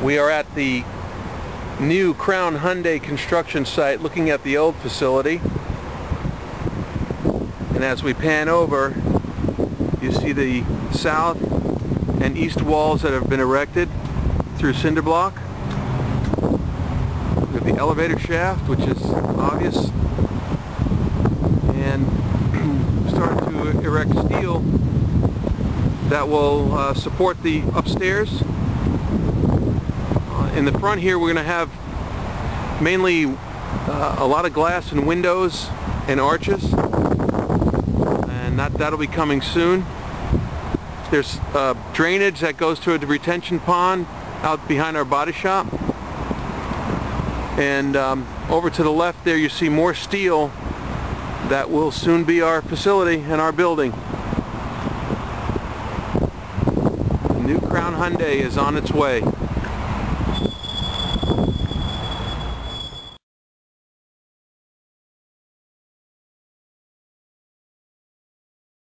We are at the new Crown Hyundai construction site looking at the old facility, and as we pan over you see the south and east walls that have been erected through cinder block. We have the elevator shaft, which is obvious, and started to erect steel that will support the upstairs. In the front here we're going to have mainly a lot of glass and windows and arches, and that'll be coming soon. There's drainage that goes to a retention pond out behind our body shop, and over to the left there you see more steel that will soon be our facility and our building. The new Crown Hyundai is on its way.